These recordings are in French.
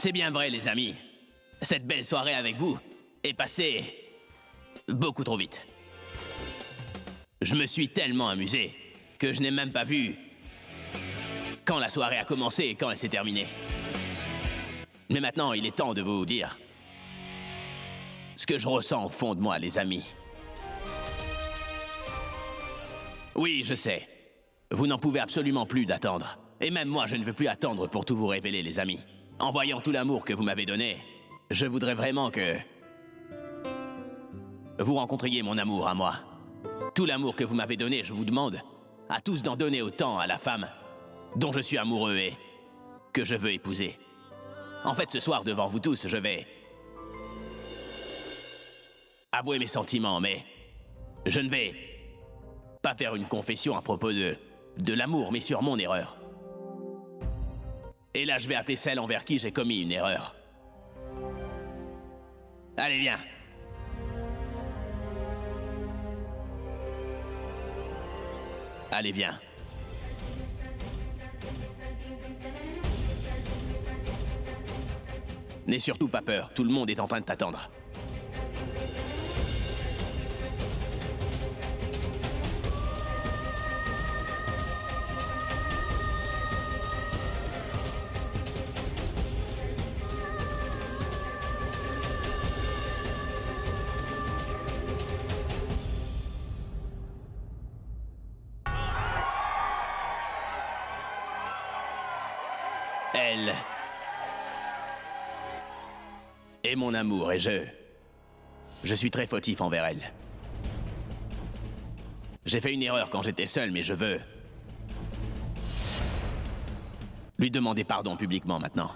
C'est bien vrai, les amis. Cette belle soirée avec vous est passée beaucoup trop vite. Je me suis tellement amusé que je n'ai même pas vu quand la soirée a commencé et quand elle s'est terminée. Mais maintenant, il est temps de vous dire ce que je ressens au fond de moi, les amis. Oui, je sais. Vous n'en pouvez absolument plus d'attendre. Et même moi, je ne veux plus attendre pour tout vous révéler, les amis. En voyant tout l'amour que vous m'avez donné, je voudrais vraiment que vous rencontriez mon amour à moi. Tout l'amour que vous m'avez donné, je vous demande à tous d'en donner autant à la femme dont je suis amoureux et que je veux épouser. En fait, ce soir, devant vous tous, je vais avouer mes sentiments, mais je ne vais pas faire une confession à propos de l'amour, mais sur mon erreur. Et là, je vais appeler celle envers qui j'ai commis une erreur. Allez, viens. Allez, viens. N'aie surtout pas peur, tout le monde est en train de t'attendre. Elle est mon amour et je suis très fautif envers elle. J'ai fait une erreur quand j'étais seul, mais je veux lui demander pardon publiquement maintenant.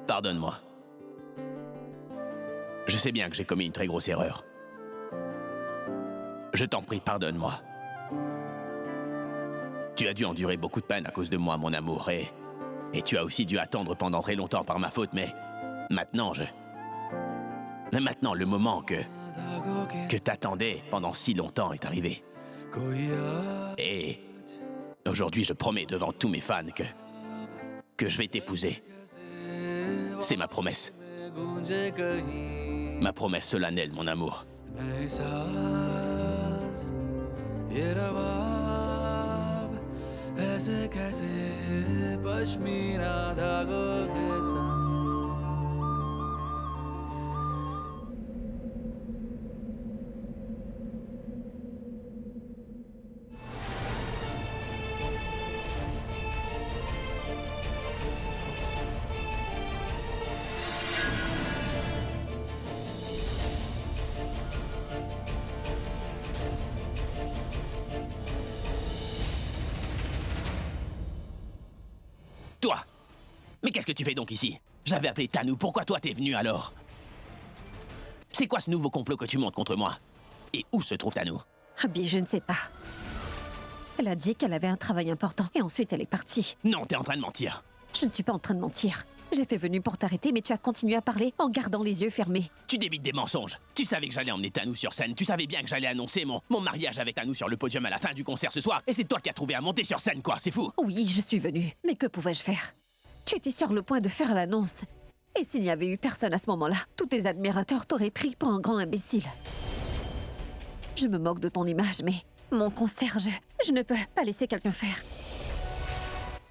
Pardonne-moi. Je sais bien que j'ai commis une très grosse erreur. Je t'en prie, pardonne-moi. Tu as dû endurer beaucoup de peine à cause de moi, mon amour, et tu as aussi dû attendre pendant très longtemps par ma faute, mais maintenant, le moment que t'attendais pendant si longtemps est arrivé. Et aujourd'hui, je promets devant tous mes fans que je vais t'épouser. C'est ma promesse. Ma promesse solennelle, mon amour. Toi! Mais qu'est-ce que tu fais donc ici? J'avais appelé Tanou, pourquoi toi t'es venu alors? C'est quoi ce nouveau complot que tu montes contre moi? Et où se trouve Tanou? Abby, je ne sais pas. Elle a dit qu'elle avait un travail important et ensuite elle est partie. Non, t'es en train de mentir. Je ne suis pas en train de mentir. J'étais venue pour t'arrêter, mais tu as continué à parler en gardant les yeux fermés. Tu débites des mensonges. Tu savais que j'allais emmener Tanou sur scène. Tu savais bien que j'allais annoncer mon mariage avec Tanou sur le podium à la fin du concert ce soir. Et c'est toi qui as trouvé à monter sur scène, quoi. C'est fou. Oui, je suis venue. Mais que pouvais-je faire? Tu étais sur le point de faire l'annonce. Et s'il n'y avait eu personne à ce moment-là, tous tes admirateurs t'auraient pris pour un grand imbécile. Je me moque de ton image, mais mon concert, je ne peux pas laisser quelqu'un faire.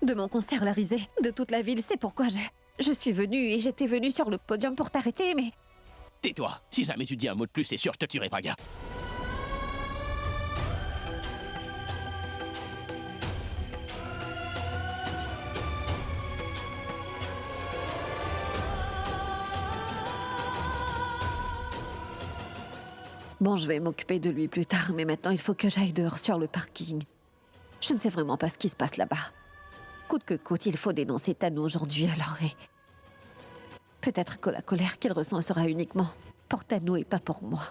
De mon concert la risée, de toute la ville, c'est pourquoi je suis venue et j'étais venue sur le podium pour t'arrêter, mais... Tais-toi. Si jamais tu dis un mot de plus, c'est sûr, je te tuerai, Braga. Bon, je vais m'occuper de lui plus tard, mais maintenant il faut que j'aille dehors sur le parking. Je ne sais vraiment pas ce qui se passe là-bas. Coûte que coûte, il faut dénoncer Tanou aujourd'hui, alors... Peut-être que la colère qu'il ressent sera uniquement pour Tanou et pas pour moi.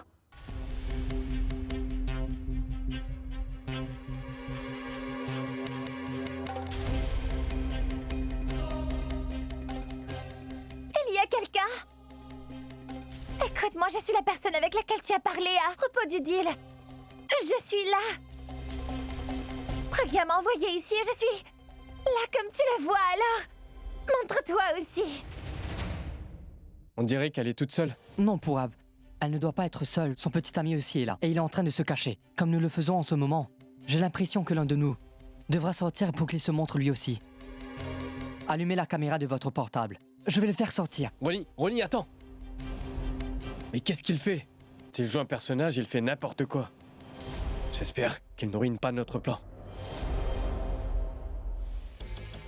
Il y a quelqu'un? Écoute-moi, je suis la personne avec laquelle tu as parlé à propos du deal. Je suis là. Pragia m'a envoyé ici et je suis là comme tu le vois, alors montre-toi aussi. On dirait qu'elle est toute seule. Non, Pourab. Elle ne doit pas être seule. Son petit ami aussi est là. Et il est en train de se cacher. Comme nous le faisons en ce moment. J'ai l'impression que l'un de nous devra sortir pour qu'il se montre lui aussi. Allumez la caméra de votre portable. Je vais le faire sortir. Ronnie, attends! Mais qu'est-ce qu'il fait? S'il joue un personnage, il fait n'importe quoi. J'espère qu'il ne ruine pas notre plan.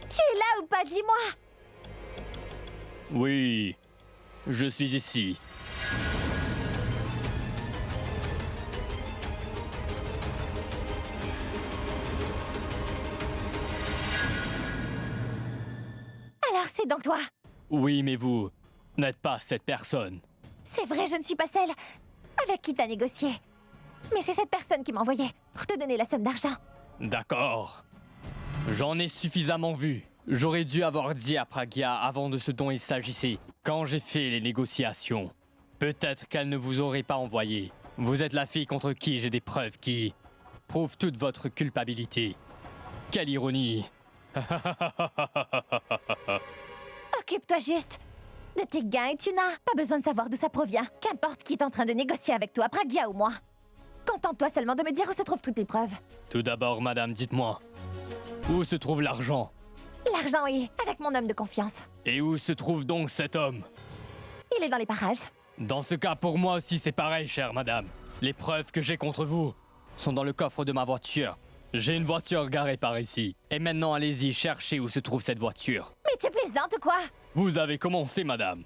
Tu es là ou pas, dis-moi. Oui, je suis ici. Alors c'est donc toi. Oui, mais vous n'êtes pas cette personne. C'est vrai, je ne suis pas celle avec qui t'as négocié. Mais c'est cette personne qui m'a envoyé pour te donner la somme d'argent. D'accord. J'en ai suffisamment vu. J'aurais dû avoir dit à Pragia avant de ce dont il s'agissait, quand j'ai fait les négociations. Peut-être qu'elle ne vous aurait pas envoyé. Vous êtes la fille contre qui j'ai des preuves qui prouvent toute votre culpabilité. Quelle ironie. Occupe-toi juste de tes gains et tu n'as pas besoin de savoir d'où ça provient. Qu'importe qui est en train de négocier avec toi, Pragia ou moi. Contente-toi seulement de me dire où se trouvent toutes tes preuves. Tout d'abord, madame, dites-moi. Où se trouve l'argent? L'argent est avec mon homme de confiance. Et où se trouve donc cet homme? Il est dans les parages. Dans ce cas, pour moi aussi, c'est pareil, chère madame. Les preuves que j'ai contre vous sont dans le coffre de ma voiture. J'ai une voiture garée par ici. Et maintenant, allez-y, cherchez où se trouve cette voiture. Mais tu plaisantes ou quoi? Vous avez commencé, madame.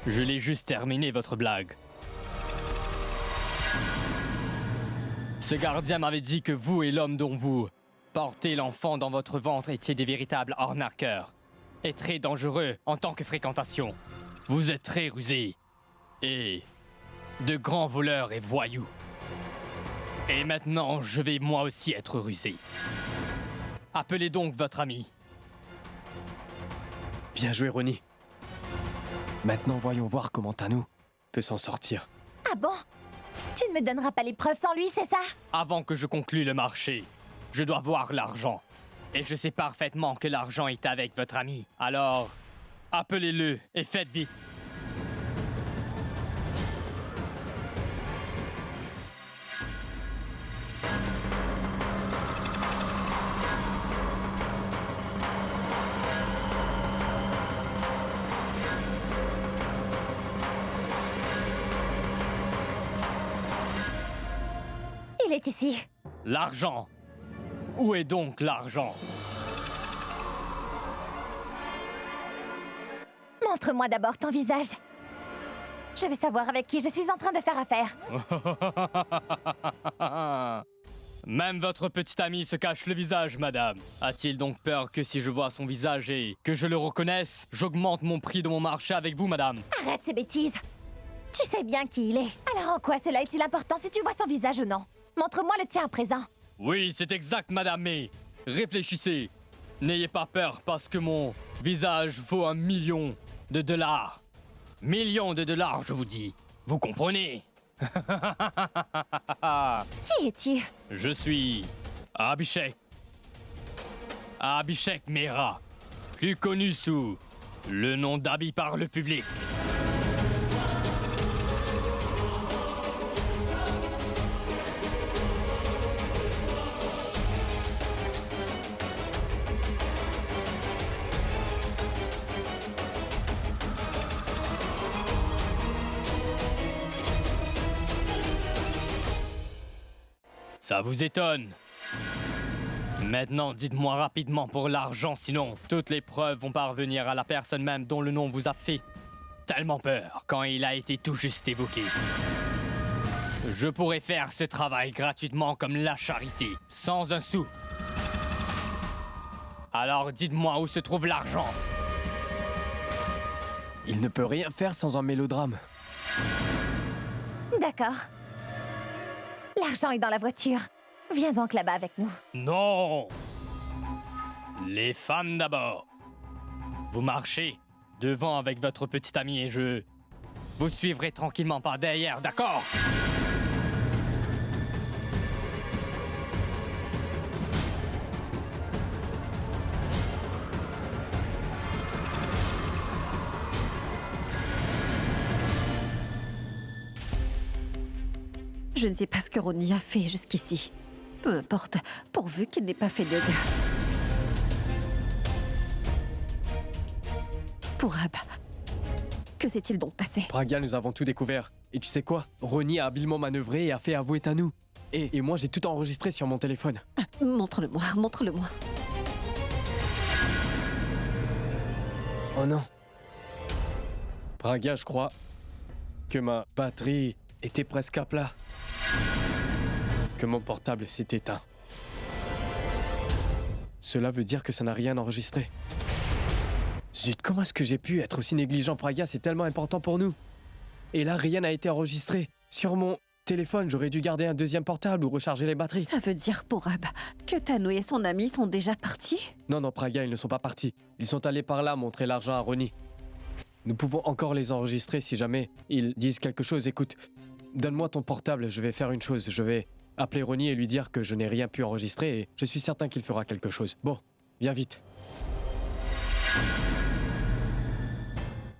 Je l'ai juste terminé, votre blague. Ce gardien m'avait dit que vous et l'homme dont vous portez l'enfant dans votre ventre étiez des véritables arnaqueurs. Et très dangereux en tant que fréquentation. Vous êtes très rusés. Et de grands voleurs et voyous. Et maintenant, je vais moi aussi être rusé. Appelez donc votre ami. Bien joué, Ronnie. Maintenant, voyons voir comment Tanou peut s'en sortir. Ah bon? Tu ne me donneras pas les preuves sans lui, c'est ça? Avant que je conclue le marché, je dois voir l'argent. Et je sais parfaitement que l'argent est avec votre ami. Alors, appelez-le et faites vite. Il est ici. L'argent. Où est donc l'argent? Montre-moi d'abord ton visage. Je veux savoir avec qui je suis en train de faire affaire. Même votre petit ami se cache le visage, madame. A-t-il donc peur que si je vois son visage et que je le reconnaisse, j'augmente mon prix de mon marché avec vous, madame? Arrête ces bêtises. Tu sais bien qui il est. Alors en quoi cela est-il important si tu vois son visage ou non? Montre-moi le tien à présent. Oui, c'est exact, madame, mais réfléchissez. N'ayez pas peur parce que mon visage vaut $1 million. Millions de dollars, je vous dis. Vous comprenez? Qui es-tu? Je suis Abhishek. Abhishek Mehra, plus connu sous le nom d'Abhi par le public. Ça vous étonne? Maintenant, dites-moi rapidement pour l'argent, sinon toutes les preuves vont parvenir à la personne même dont le nom vous a fait tellement peur quand il a été tout juste évoqué. Je pourrais faire ce travail gratuitement comme la charité, sans un sou. Alors dites-moi où se trouve l'argent. Il ne peut rien faire sans un mélodrame. D'accord. L'argent est dans la voiture. Viens donc là-bas avec nous. Non! Les femmes d'abord. Vous marchez devant avec votre petit ami et je vous suivrai tranquillement par derrière, d'accord? Je ne sais pas ce que Ronnie a fait jusqu'ici. Peu importe, pourvu qu'il n'ait pas fait de dégâts. Pourab, que s'est-il donc passé? Pragya, nous avons tout découvert. Et tu sais quoi? Ronnie a habilement manœuvré et a fait avouer Tanu. Et moi, j'ai tout enregistré sur mon téléphone. Montre-le-moi, montre-le-moi. Oh non. Pragya, je crois que ma batterie était presque à plat. Que mon portable s'est éteint. Cela veut dire que ça n'a rien enregistré. Zut, comment est-ce que j'ai pu être aussi négligent, Pragya? C'est tellement important pour nous. Et là, rien n'a été enregistré. Sur mon téléphone, j'aurais dû garder un deuxième portable ou recharger les batteries. Ça veut dire, Pourab, que Tanu et son ami sont déjà partis? Non, Pragya, ils ne sont pas partis. Ils sont allés par là montrer l'argent à Ronnie. Nous pouvons encore les enregistrer si jamais ils disent quelque chose. Écoute, donne-moi ton portable, je vais faire une chose. Je vais appeler Ronnie et lui dire que je n'ai rien pu enregistrer et je suis certain qu'il fera quelque chose. Bon, viens vite.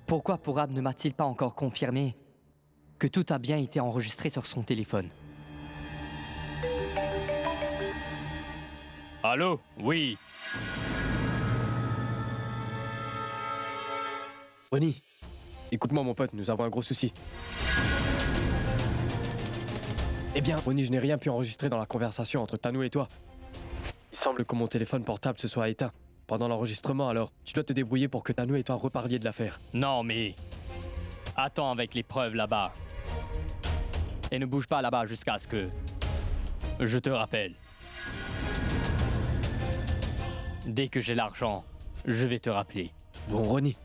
Pourquoi Pourab ne m'a-t-il pas encore confirmé que tout a bien été enregistré sur son téléphone? Allô? Oui. Ronnie, écoute-moi mon pote, nous avons un gros souci. Eh bien, Ronnie, je n'ai rien pu enregistrer dans la conversation entre Tanu et toi. Il semble que mon téléphone portable se soit éteint pendant l'enregistrement, alors tu dois te débrouiller pour que Tanu et toi reparliez de l'affaire. Non, mais... Attends avec les preuves là-bas. Et ne bouge pas là-bas jusqu'à ce que... Je te rappelle. Dès que j'ai l'argent, je vais te rappeler. Bon, Ronnie,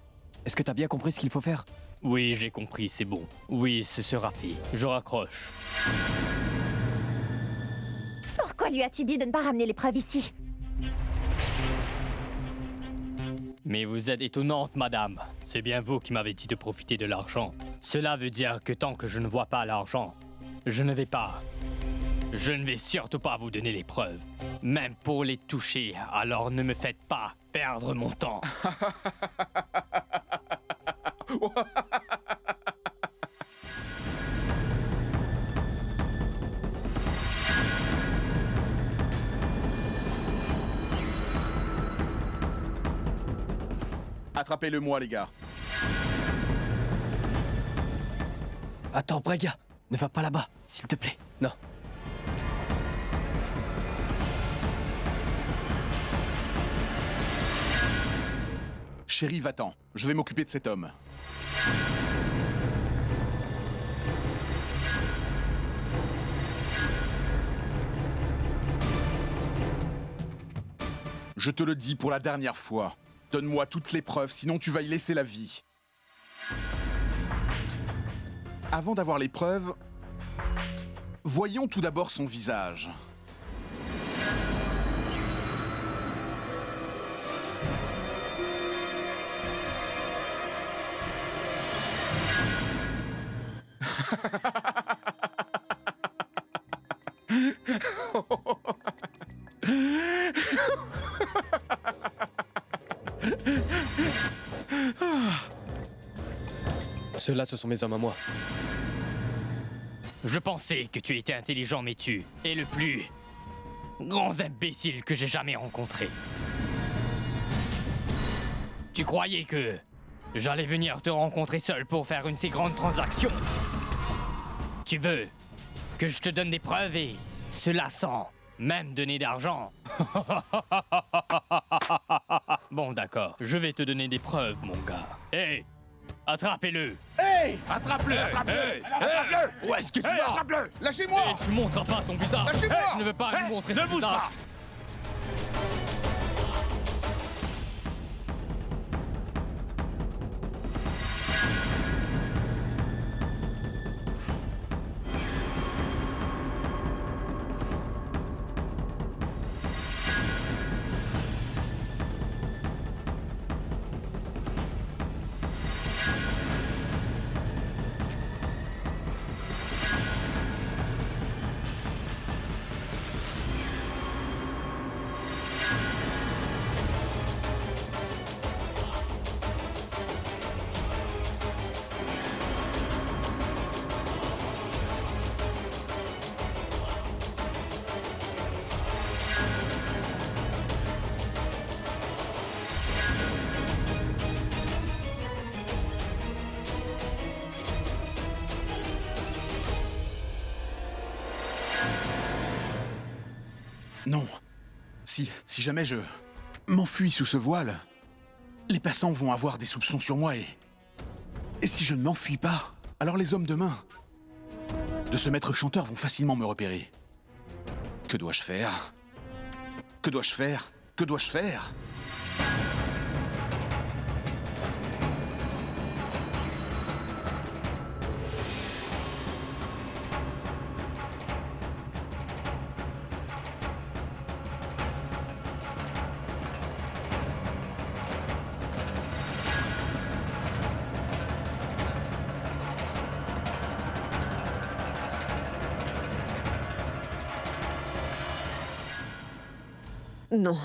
est-ce que t'as bien compris ce qu'il faut faire? Oui, j'ai compris, c'est bon. Oui, ce sera fait. Je raccroche. Pourquoi lui as-tu dit de ne pas ramener les preuves ici? Mais vous êtes étonnante, madame. C'est bien vous qui m'avez dit de profiter de l'argent. Cela veut dire que tant que je ne vois pas l'argent, je ne vais pas... Je ne vais surtout pas vous donner les preuves. Même pour les toucher, alors ne me faites pas perdre mon temps. Attrapez-le-moi, les gars. Attends, Pragya, ne va pas là-bas, s'il te plaît. Non. Chérie, va-t'en. Je vais m'occuper de cet homme. Je te le dis pour la dernière fois. Donne-moi toutes les preuves, sinon tu vas y laisser la vie. Avant d'avoir les preuves, voyons tout d'abord son visage. Ceux-là, ce sont mes hommes à moi. Je pensais que tu étais intelligent, mais tu es le plus grand imbécile que j'ai jamais rencontré. Tu croyais que j'allais venir te rencontrer seul pour faire une si grande transaction? Tu veux que je te donne des preuves et cela sans même donner d'argent? Bon, d'accord, je vais te donner des preuves, mon gars. Hé, attrapez-le! Hey! Attrape-le! Attrape-le! Hey! Attrape-le! Où est-ce que tu Hey, vas? attrape-le! Lâchez-moi! Et tu montres pas ton visage. Lâchez-moi! Je ne veux pas lui montrer Ne ton bouge visage. pas! Non. Si jamais je m'enfuis sous ce voile, les passants vont avoir des soupçons sur moi et si je ne m'enfuis pas, alors les hommes de main de ce maître chanteur vont facilement me repérer. Que dois-je faire? Que dois-je faire? Que dois-je faire? Non.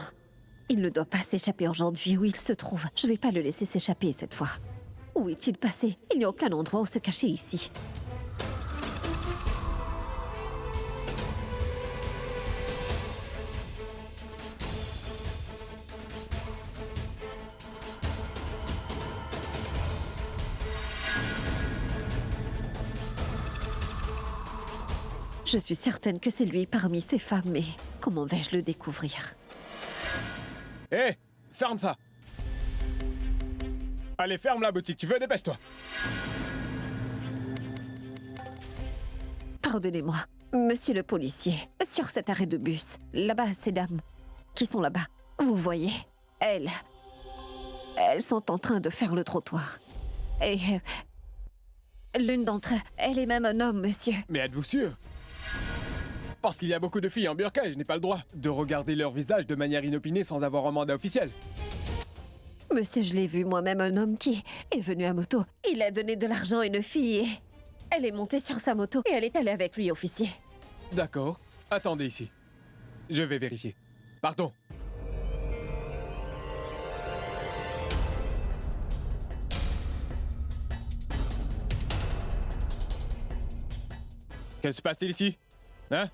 Il ne doit pas s'échapper aujourd'hui. Où il se trouve? Je vais pas le laisser s'échapper cette fois. Où est-il passé? Il n'y a aucun endroit où se cacher ici. Je suis certaine que c'est lui parmi ces femmes, mais comment vais-je le découvrir? Hé, ferme ça! Allez, ferme la boutique, tu veux, dépêche-toi! Pardonnez-moi, monsieur le policier, sur cet arrêt de bus, là-bas, ces dames qui sont là-bas, vous voyez, elles sont en train de faire le trottoir. Et l'une d'entre elles, elle est même un homme, monsieur. Mais êtes-vous sûr? Parce qu'il y a beaucoup de filles en burqa et je n'ai pas le droit de regarder leur visage de manière inopinée sans avoir un mandat officiel. Monsieur, je l'ai vu moi-même, un homme qui est venu à moto. Il a donné de l'argent à une fille et elle est montée sur sa moto et elle est allée avec lui, officier. D'accord. Attendez ici. Je vais vérifier. Pardon. Qu'est-ce qui se passe ici? Hein?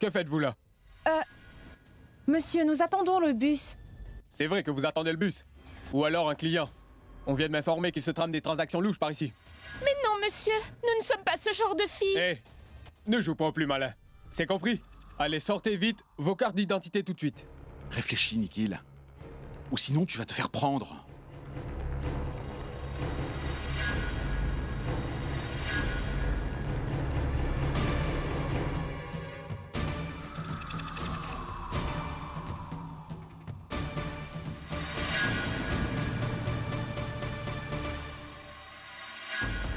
Que faites-vous là? Monsieur, nous attendons le bus. C'est vrai que vous attendez le bus? Ou alors un client? On vient de m'informer qu'il se trame des transactions louches par ici. Mais non, monsieur, nous ne sommes pas ce genre de filles. Hé, ne joue pas au plus malin. C'est compris? Allez, sortez vite vos cartes d'identité tout de suite. Réfléchis, Nikhil. Ou sinon, tu vas te faire prendre.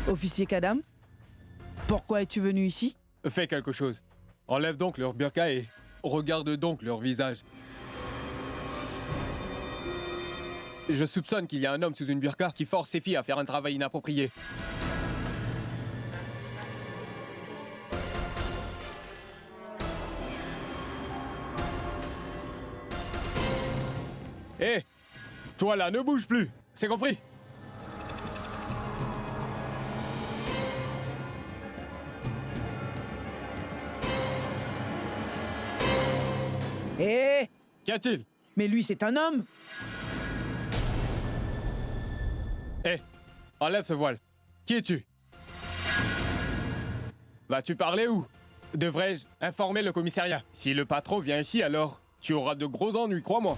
Officier Kadam, pourquoi es-tu venu ici? Fais quelque chose. Enlève donc leur burqa et regarde donc leur visage. Je soupçonne qu'il y a un homme sous une burqa qui force ses filles à faire un travail inapproprié. Hé, toi là, ne bouge plus. C'est compris? Hé! Qu'y a-t-il? Mais lui, c'est un homme! Hé, enlève ce voile. Qui es-tu? Vas-tu parler ou devrais-je informer le commissariat? Si le patron vient ici, alors tu auras de gros ennuis, crois-moi.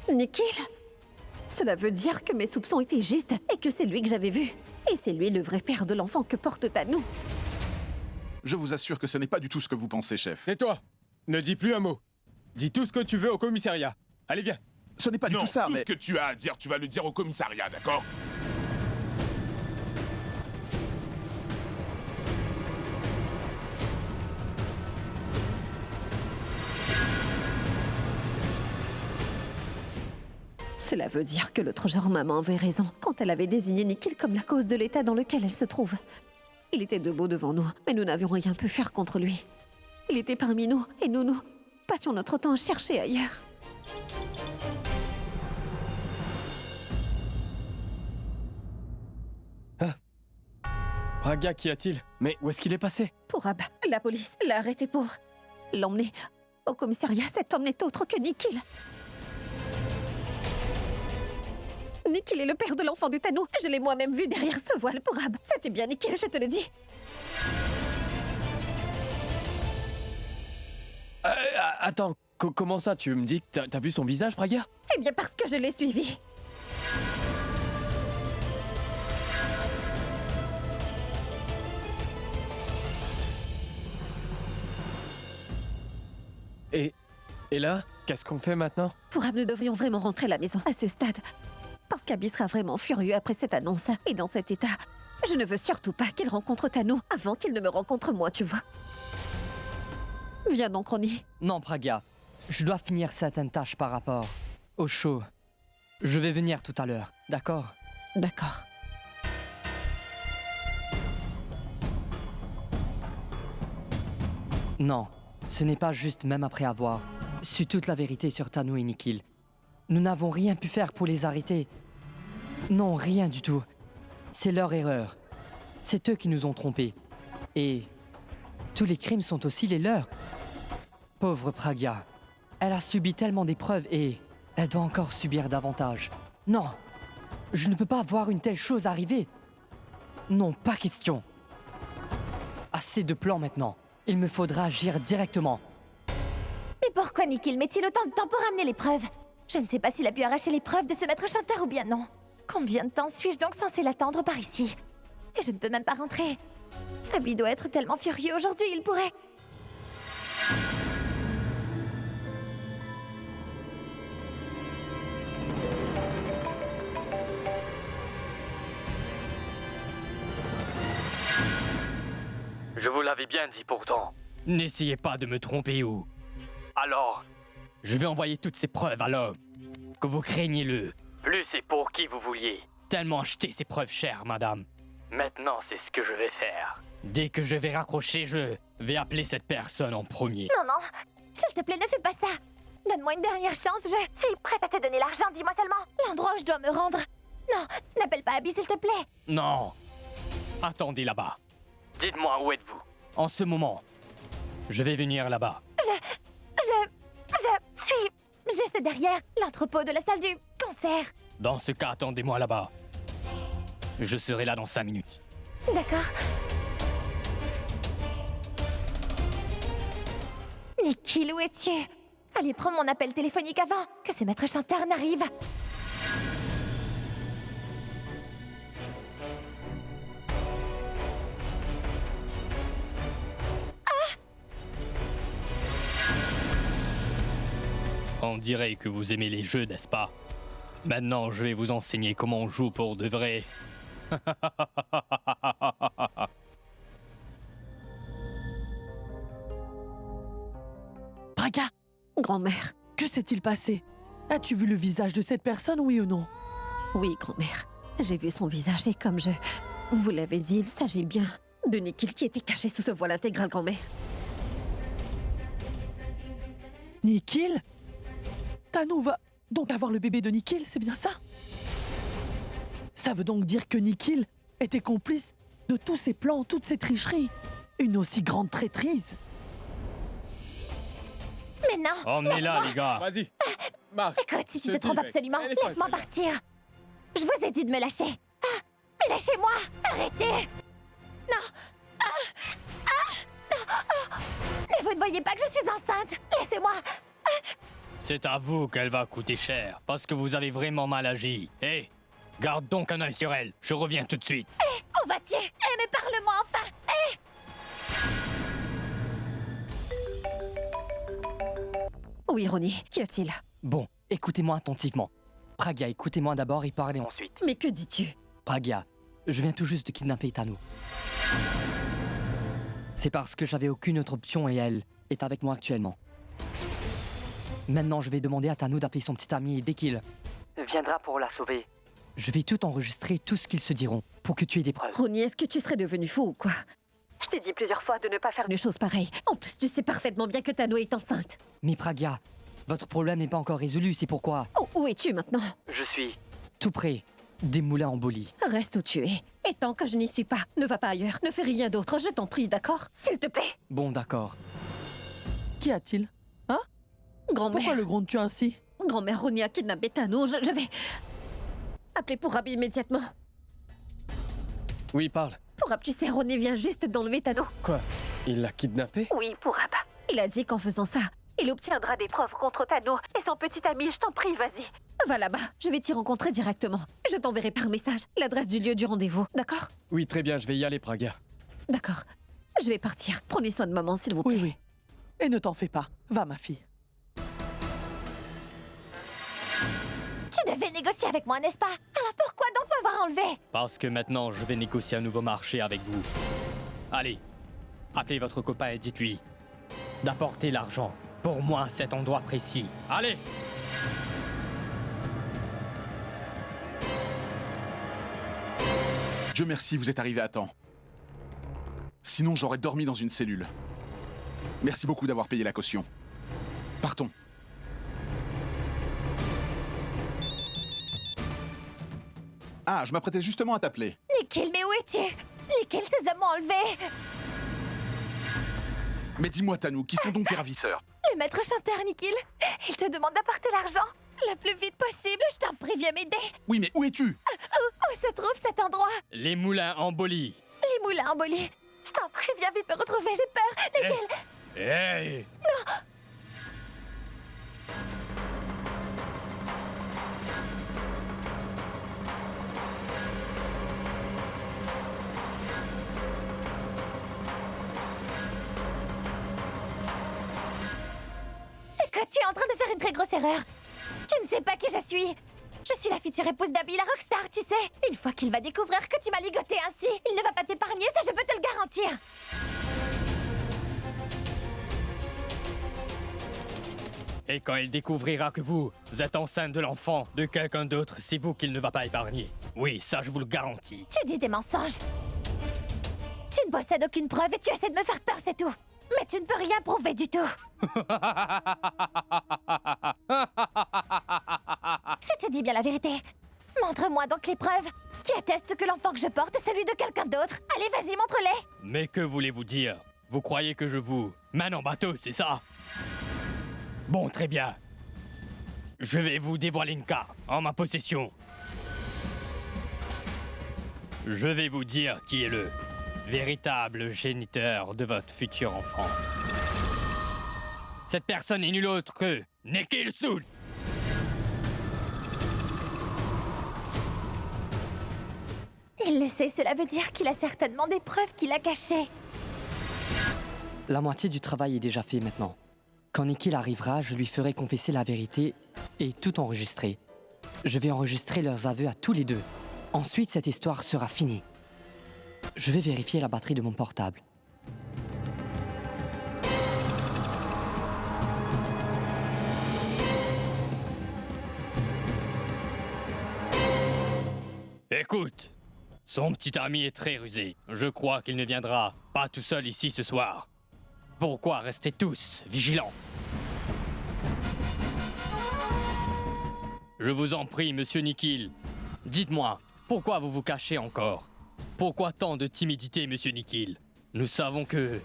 Nikhil? Cela veut dire que mes soupçons étaient justes et que c'est lui que j'avais vu. Et c'est lui le vrai père de l'enfant que porte Tanou. Je vous assure que ce n'est pas du tout ce que vous pensez, chef. Tais-toi. Ne dis plus un mot. Dis tout ce que tu veux au commissariat. Allez, viens. Ce n'est pas du Non, tout ça, tout mais... ce que tu as à dire, tu vas le dire au commissariat, d'accord? Cela veut dire que l'autre jour, maman avait raison quand elle avait désigné Nikhil comme la cause de l'état dans lequel elle se trouve. Il était debout devant nous, mais nous n'avions rien pu faire contre lui. Il était parmi nous, et nous passions notre temps à chercher ailleurs. Pragya, qu'y a-t-il? Mais où est-ce qu'il est passé? Pourab, la police l'a arrêté pour l'emmener au commissariat. Cet homme n'est autre que Nikhil. Nikhil est le père de l'enfant de Tanu. Je l'ai moi-même vu derrière ce voile pour Ab. C'était bien Nikhil, je te le dis. Attends, comment ça? Tu me dis que t'as vu son visage, Pragya? Eh bien parce que je l'ai suivi. Et là, qu'est-ce qu'on fait maintenant? Pour Ab, nous devrions vraiment rentrer à la maison, à ce stade. Parce qu'Abby sera vraiment furieux après cette annonce. Et dans cet état, je ne veux surtout pas qu'il rencontre Tanu avant qu'il ne me rencontre moi, tu vois. Viens donc, Ronnie. Non, Pragya. Je dois finir certaines tâches par rapport au show. Je vais venir tout à l'heure, d'accord? D'accord. Non, ce n'est pas juste même après avoir su toute la vérité sur Tanu et Nikhil. Nous n'avons rien pu faire pour les arrêter. Non, rien du tout. C'est leur erreur. C'est eux qui nous ont trompés. Et tous les crimes sont aussi les leurs. Pauvre Pragya. Elle a subi tellement d'épreuves et elle doit encore subir davantage. Non, je ne peux pas voir une telle chose arriver. Non, pas question. Assez de plans maintenant. Il me faudra agir directement. Mais pourquoi Nikhil met-il autant de temps pour ramener les preuves? Je ne sais pas s'il a pu arracher les preuves de ce maître chanteur ou bien non. Combien de temps suis-je donc censé l'attendre par ici? Et je ne peux même pas rentrer. Abby doit être tellement furieux aujourd'hui, il pourrait... Je vous l'avais bien dit pourtant. N'essayez pas de me tromper ou... Alors, je vais envoyer toutes ces preuves à l'homme. Que vous craignez-le. Plus et pour qui vous vouliez. Tellement acheter ces preuves chères, madame. Maintenant, c'est ce que je vais faire. Dès que je vais raccrocher, je vais appeler cette personne en premier. Non, non, s'il te plaît, ne fais pas ça. Donne-moi une dernière chance, je suis prête à te donner l'argent, dis-moi seulement. L'endroit où je dois me rendre. Non, n'appelle pas Abby, s'il te plaît. Non. Attendez là-bas. Dites-moi où êtes-vous. En ce moment. Je vais venir là-bas. Je suis juste derrière l'entrepôt de la salle du concert. Dans ce cas, attendez-moi là-bas. Je serai là dans 5 minutes. D'accord. Nikhil, où es-tu? Allez, prends mon appel téléphonique avant que ce maître chanteur n'arrive. On dirait que vous aimez les jeux, n'est-ce pas? Maintenant, je vais vous enseigner comment on joue pour de vrai. Pragya, Grand-mère. que s'est-il passé? As-tu vu le visage de cette personne, oui ou non? Oui, grand-mère. J'ai vu son visage et comme je vous l'avais dit, il s'agit bien de Nikhil qui était caché sous ce voile intégral, grand-mère. Nikhil? Tanu va donc avoir le bébé de Nikhil, c'est bien ça? Ça veut donc dire que Nikhil était complice de tous ces plans, toutes ces tricheries. Une aussi grande traîtrise. Mais non, Emmenez-la, les gars. Vas-y, marche. écoute, si tu Je te dis, trompes mec. absolument, Elle est folle, laisse-moi celle-là. partir. Je vous ai dit de me lâcher. Ah, mais lâchez-moi. Arrêtez. Non. Non. Ah. Mais vous ne voyez pas que je suis enceinte. Laissez-moi. C'est à vous qu'elle va coûter cher, parce que vous avez vraiment mal agi. Hé, garde donc un œil sur elle. Je reviens tout de suite. Où vas-tu? Mais parle-moi enfin. Oui, Ronnie, qu'y a-t-il? Bon, écoutez-moi attentivement. Pragya, écoutez-moi d'abord et parlez ensuite. Mais que dis-tu? Pragya, je viens tout juste de kidnapper Tanu. C'est parce que j'avais aucune autre option et elle est avec moi actuellement. Maintenant, je vais demander à Tanu d'appeler son petit ami et dès qu'il viendra pour la sauver, je vais tout enregistrer, tout ce qu'ils se diront, pour que tu aies des preuves. Ronnie, est-ce que tu serais devenu fou ou quoi? Je t'ai dit plusieurs fois de ne pas faire une chose pareille. En plus, tu sais parfaitement bien que Tanu est enceinte. Mais Pragya, votre problème n'est pas encore résolu, c'est pourquoi Oh, où es-tu maintenant? je suis tout près des moulins en Bolie. Reste où tu es. Et tant que je n'y suis pas, ne va pas ailleurs. Ne fais rien d'autre, je t'en prie, d'accord? S'il te plaît. Bon, d'accord. Qu'y a-t-il? Grand-mère. Pourquoi le grondes-tu ainsi? Grand-mère, Ronnie a kidnappé Tanu. Je vais... Appelez Pourab immédiatement. Oui, parle. Pourab, tu sais, Ronnie vient juste d'enlever Tano. Quoi? Il l'a kidnappé? Oui, Pourab. Il a dit qu'en faisant ça, il obtiendra des preuves contre Tano et son petit ami. Je t'en prie, vas-y. Va là-bas, je vais t'y rencontrer directement. Je t'enverrai par message l'adresse du lieu du rendez-vous, d'accord? Oui, très bien, je vais y aller, Praga. D'accord. Je vais partir. Prenez soin de maman, s'il vous plaît. Oui, oui. Et ne t'en fais pas. Va, ma fille. Tu devais négocier avec moi, n'est-ce pas? Alors pourquoi donc m'avoir enlevé? Parce que maintenant, je vais négocier un nouveau marché avec vous. Allez, appelez votre copain et dites-lui d'apporter l'argent pour moi à cet endroit précis. Allez! Dieu merci, vous êtes arrivé à temps. Sinon, j'aurais dormi dans une cellule. Merci beaucoup d'avoir payé la caution. Partons. Ah, je m'apprêtais justement à t'appeler. Nikhil, mais où es-tu? Nikhil, ces hommes m'ont enlevé. Mais dis-moi, Tanou, qui sont donc tes ravisseurs? Le maître chanteur, Nikhil. Il te demande d'apporter l'argent. Le plus vite possible, je t'en prie, viens m'aider. Oui, mais où es-tu? Où se trouve cet endroit? Les moulins en Bolie. Les moulins en Bolie. Je t'en prie, viens vite me retrouver, j'ai peur. Nikhil. Hey! Écoute, tu es en train de faire une très grosse erreur. Tu ne sais pas qui je suis. Je suis la future épouse d'Abby, la rockstar, tu sais. Une fois qu'il va découvrir que tu m'as ligoté ainsi, il ne va pas t'épargner, ça je peux te le garantir. Et quand il découvrira que vous êtes enceinte de l'enfant de quelqu'un d'autre, c'est vous qu'il ne va pas épargner. Oui, ça je vous le garantis. Tu dis des mensonges. Tu ne possèdes aucune preuve et tu essaies de me faire peur, c'est tout. Mais tu ne peux rien prouver du tout. Si tu dis bien la vérité, montre-moi donc les preuves qui attestent que l'enfant que je porte est celui de quelqu'un d'autre. Allez, vas-y, montre-les. Mais que voulez-vous dire? Vous croyez que je vous mène en bateau, c'est ça? Bon, très bien. Je vais vous dévoiler une carte en ma possession. Je vais vous dire qui est le véritable géniteur de votre futur enfant. Cette personne est nulle autre que Nikhil Sood. Il le sait, cela veut dire qu'il a certainement des preuves qu'il a cachées. La moitié du travail est déjà fait maintenant. Quand Nikhil arrivera, je lui ferai confesser la vérité et tout enregistrer. Je vais enregistrer leurs aveux à tous les deux. Ensuite, cette histoire sera finie. Je vais vérifier la batterie de mon portable. Écoute, son petit ami est très rusé. Je crois qu'il ne viendra pas tout seul ici ce soir. Pourquoi rester tous vigilants? Je vous en prie, monsieur Nikhil. Dites-moi, pourquoi vous vous cachez encore? Pourquoi tant de timidité, monsieur Nikhil? Nous savons que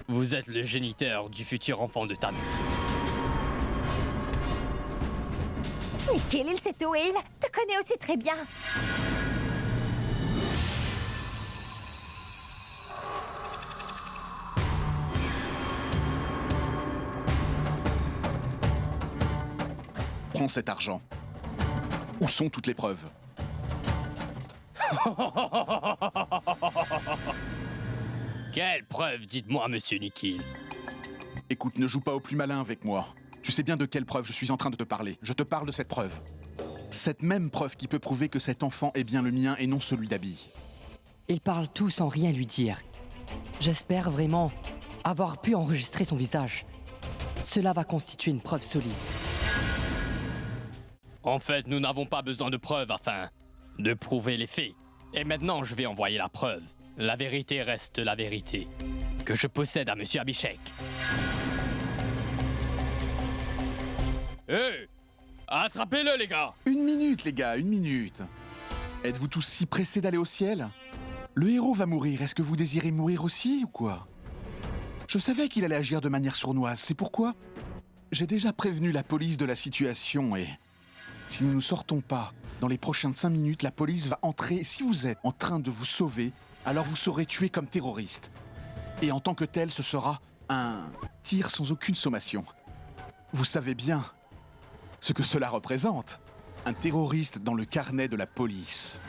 vous êtes le géniteur du futur enfant de Tanou. Nikhil, il sait tout et il te connaît aussi très bien. Prends cet argent. Où sont toutes les preuves? Quelle preuve, dites-moi, monsieur Nikhil? Écoute, ne joue pas au plus malin avec moi. Tu sais bien de quelle preuve je suis en train de te parler. Je te parle de cette preuve. Cette même preuve qui peut prouver que cet enfant est bien le mien et non celui d'Abby. Il parle tout sans rien lui dire. J'espère vraiment avoir pu enregistrer son visage. Cela va constituer une preuve solide. En fait, nous n'avons pas besoin de preuves afin de prouver les faits. Et maintenant, je vais envoyer la preuve. La vérité reste la vérité. Que je possède à Monsieur Abhishek. Hé! Attrapez-le, les gars! Une minute, les gars, une minute. Êtes-vous tous si pressés d'aller au ciel? Le héros va mourir. Est-ce que vous désirez mourir aussi ou quoi? Je savais qu'il allait agir de manière sournoise. C'est pourquoi j'ai déjà prévenu la police de la situation et si nous ne sortons pas Dans les prochaines 5 minutes, la police va entrer. Si vous êtes en train de vous sauver, alors vous serez tué comme terroriste. Et en tant que tel, ce sera un tir sans aucune sommation. Vous savez bien ce que cela représente. Un terroriste dans le carnet de la police.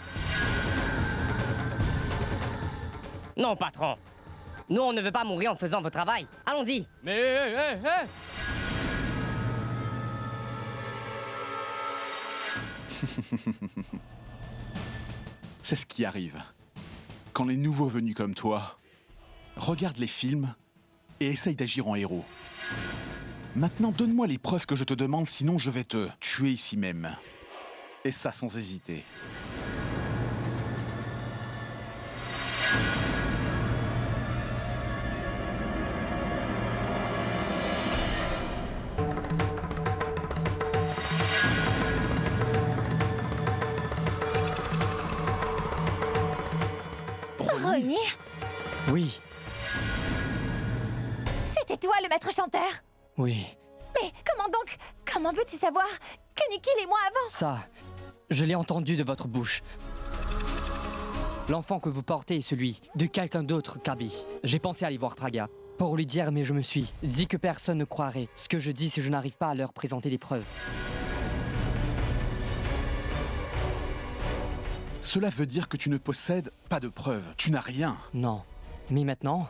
Non, patron. Nous, on ne veut pas mourir en faisant votre travail. Allons-y. Mais C'est ce qui arrive. Quand les nouveaux venus comme toi regardent les films et essayent d'agir en héros. Maintenant, donne-moi les preuves que je te demande, sinon je vais te tuer ici même. Et ça sans hésiter. Ronnie, Oui, c'était toi le maître chanteur. oui. Mais comment donc? Comment peux-tu savoir que Nikhil et moi avant? Ça, je l'ai entendu de votre bouche. L'enfant que vous portez est celui de quelqu'un d'autre qu'Abby. J'ai pensé aller voir Pragya pour lui dire, mais je me suis dit que personne ne croirait ce que je dis si je n'arrive pas à leur présenter des preuves. Cela veut dire que tu ne possèdes pas de preuves. Tu n'as rien. Non. Mais maintenant...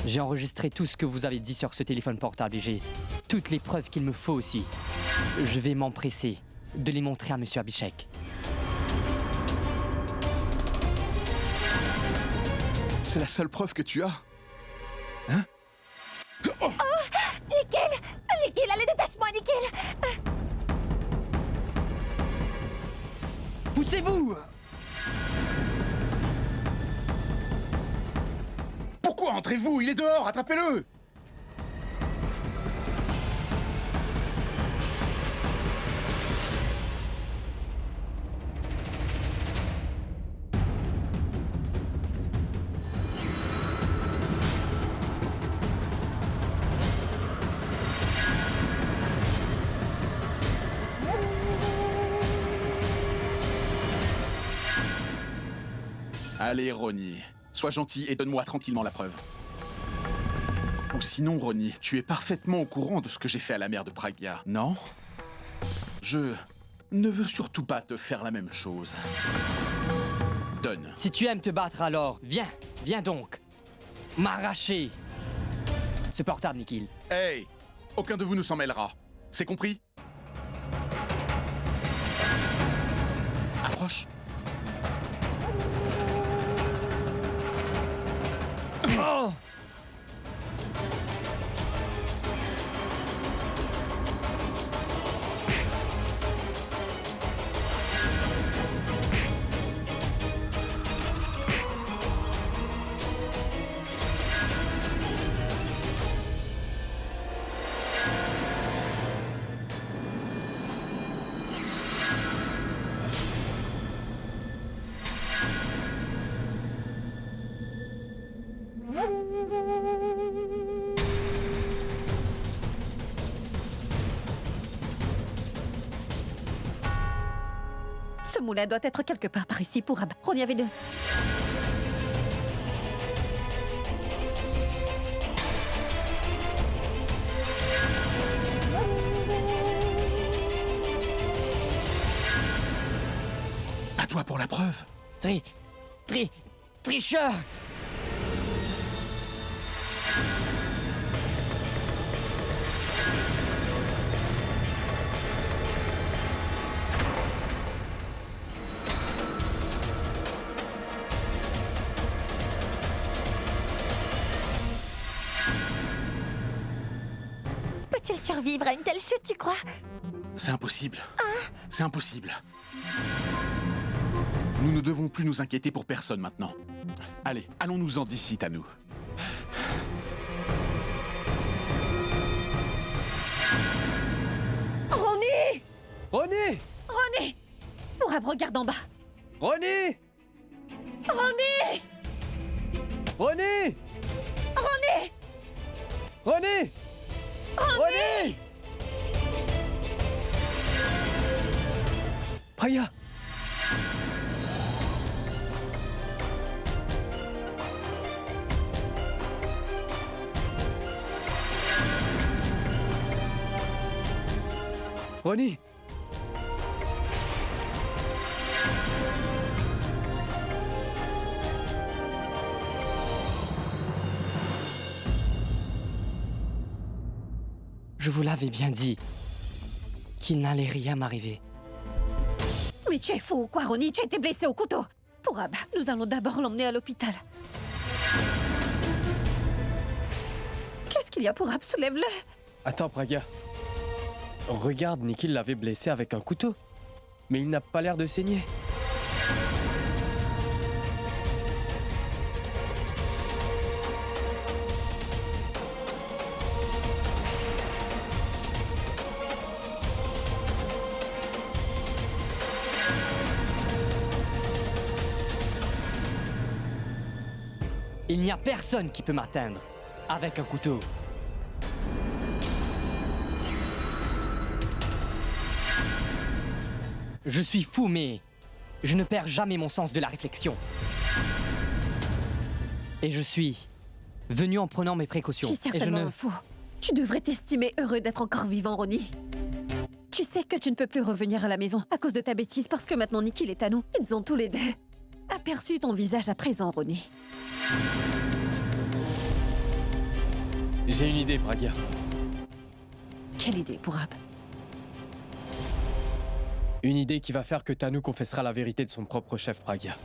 J'ai enregistré tout ce que vous avez dit sur ce téléphone portable et j'ai toutes les preuves qu'il me faut aussi. Je vais m'empresser de les montrer à Monsieur Abhishek. C'est la seule preuve que tu as. Hein? Nikhil! Nikhil, allez, détache-moi, Nikhil! Poussez-vous! Pourquoi entrez-vous? Il est dehors, attrapez-le! Allez, Ronnie. Sois gentil et donne-moi tranquillement la preuve. Ou sinon, Ronnie, tu es parfaitement au courant de ce que j'ai fait à la mère de Pragya, non? Je ne veux surtout pas te faire la même chose. Donne. Si tu aimes te battre alors, viens donc. M'arracher ce portable, Nikhil. Hey! Aucun de vous ne s'en mêlera. C'est compris? Approche. Oh! Ce moulin doit être quelque part par ici pour Ab. On y avait deux. À toi pour la preuve. Tricheur! Peut-il survivre à une telle chute, tu crois? C'est impossible. C'est impossible. Nous ne devons plus nous inquiéter pour personne maintenant. Allez, allons-nous-en d'ici, Tanou. Ronnie! Ronnie! Ronnie! Mourab, regarde en bas. Ronnie! Ronnie! Ronnie! Ronnie! Ronnie! Ronnie! Pragya! Ronnie! Je vous l'avais bien dit qu'il n'allait rien m'arriver. Mais tu es fou ou quoi, Ronnie? Tu as été blessé au couteau. Pourab, nous allons d'abord l'emmener à l'hôpital. Qu'est-ce qu'il y a, Pourab? Soulève-le. Attends, Pragya. Regarde, Nikhil l'avait blessé avec un couteau. Mais il n'a pas l'air de saigner. Il n'y a personne qui peut m'atteindre avec un couteau. Je suis fou, mais je ne perds jamais mon sens de la réflexion. Et je suis venu en prenant mes précautions. Tu es certainement un fou. Tu devrais t'estimer heureux d'être encore vivant, Ronnie. Tu sais que tu ne peux plus revenir à la maison à cause de ta bêtise parce que maintenant Nikhil est à nous. Ils ont tous les deux aperçu ton visage à présent, Ronnie. J'ai une idée, Pragya. Quelle idée, Pourab? Une idée qui va faire que Tanu confessera la vérité de son propre chef, Pragya.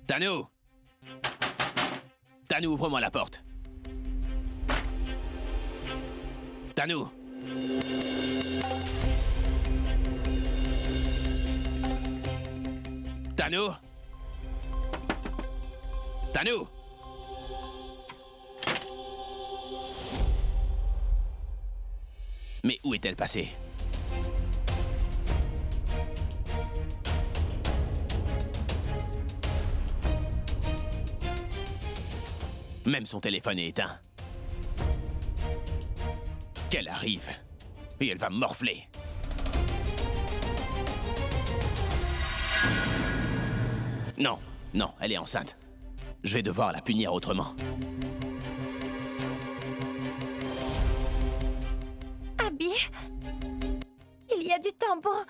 Tanu! Tanu, ouvre-moi la porte. Tanu! Tanu! Tanu! Mais où est-elle passée? Même son téléphone est éteint. Qu'elle arrive, et elle va morfler. Non, non, elle est enceinte. Je vais devoir la punir autrement. Abby, il y a du temps pour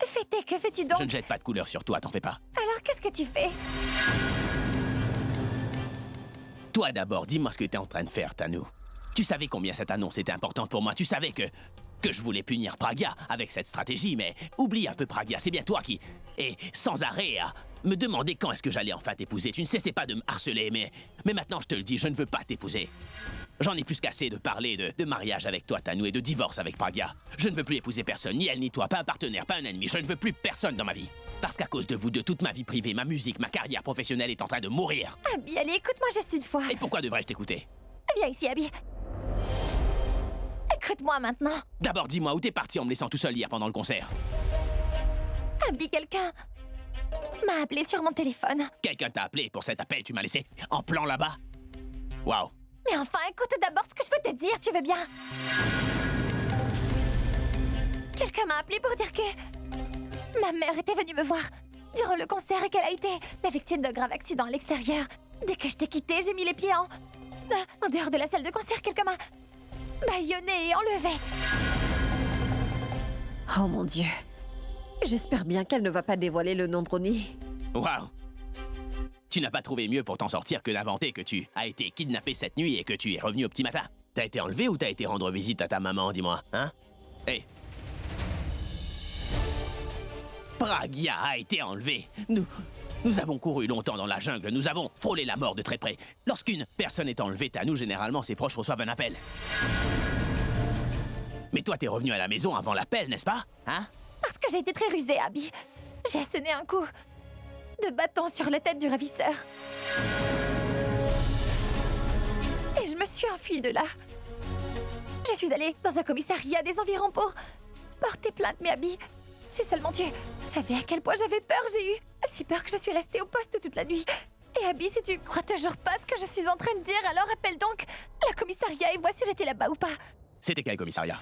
fêter. Que fais-tu donc? Je ne jette pas de couleur sur toi, t'en fais pas. Alors qu'est-ce que tu fais? Toi d'abord, dis-moi ce que t'es en train de faire, Tanu. Tu savais combien cette annonce était importante pour moi. Tu savais que je voulais punir Pragya avec cette stratégie, mais oublie un peu Pragya, c'est bien toi qui est sans arrêt à me demander quand est-ce que j'allais enfin t'épouser. Tu ne cessais pas de me harceler, mais maintenant je te le dis, je ne veux pas t'épouser. J'en ai plus qu'assez de parler de mariage avec toi, Tanu, et de divorce avec Pragya. Je ne veux plus épouser personne, ni elle ni toi, pas un partenaire, pas un ennemi. Je ne veux plus personne dans ma vie. Parce qu'à cause de vous deux, toute ma vie privée, ma musique, ma carrière professionnelle est en train de mourir. Abby, allez, écoute-moi juste une fois. Et pourquoi devrais-je t'écouter? Viens ici, Abby. Écoute-moi maintenant. D'abord, dis-moi où t'es parti en me laissant tout seul hier pendant le concert. Abby, quelqu'un m'a appelé sur mon téléphone. Quelqu'un t'a appelé pour cet appel, tu m'as laissé en plan là-bas? Waouh. Mais enfin, écoute d'abord ce que je veux te dire, tu veux bien? Quelqu'un m'a appelé pour dire que ma mère était venue me voir durant le concert et qu'elle a été la victime d'un grave accident à l'extérieur. Dès que je t'ai quitté, j'ai mis les pieds en dehors de la salle de concert. Quelqu'un m'a bâillonné et enlevé. Oh mon Dieu. J'espère bien qu'elle ne va pas dévoiler le nom de Ronnie. Waouh. Tu n'as pas trouvé mieux pour t'en sortir que d'inventer que tu as été kidnappé cette nuit et que tu es revenu au petit matin. T'as été enlevé ou t'as été rendre visite à ta maman, dis-moi, hein? Hé. Pragya a été enlevé. Nous avons couru longtemps dans la jungle, nous avons frôlé la mort de très près. Lorsqu'une personne est enlevée, à nous, généralement, ses proches reçoivent un appel. Mais toi, t'es revenu à la maison avant l'appel, n'est-ce pas? Hein? Parce que j'ai été très rusée, Abby. J'ai asséné un coup de bâton sur la tête du ravisseur. Et je me suis enfuie de là. Je suis allée dans un commissariat des environs pour porter plainte, mais Abby, si seulement tu savais à quel point j'avais peur, j'ai eu si peur que je suis restée au poste toute la nuit. Et Abby, si tu crois toujours pas ce que je suis en train de dire, alors appelle donc le commissariat et vois si j'étais là-bas ou pas. C'était quel commissariat?